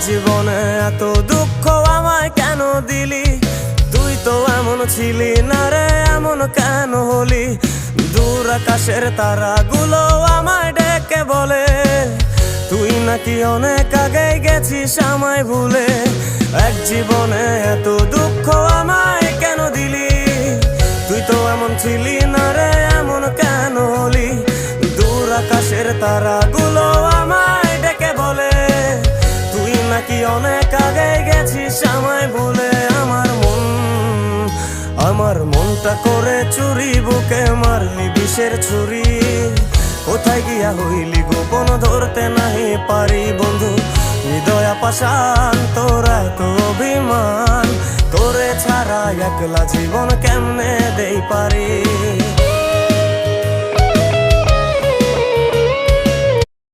জীবনে এত দুঃখ আমায় কেন দিলি? তুই তো এমন ছিলি না রে, এমন কেন হলি? দূর আকাশের তারাগুলো আমায় ডেকে বলে তুই নাকি অনেক আগে গেছিস আমায় ভুলে। এক জীবনে এত দুঃখ আমায় কেন দিলি? তুই তো এমন ছিলি না রে, এমন কেন হলি? দূর আকাশের তারাগুলো আমায় ডেকে বলে তুই নাকি অনেক আগে গেছিস আমায় ভুলে। আমার মনটা করে চুরি, বুকে মারলি বিষের ছুরি। কোথায় গিয়া হইলি গোপন ধরতে নাহি পারি বন্ধু। হৃদয় পাষাণ তোরা তো অভিমান, তোরে ছাড়া একলা জীবন কেমনে দেই পারি।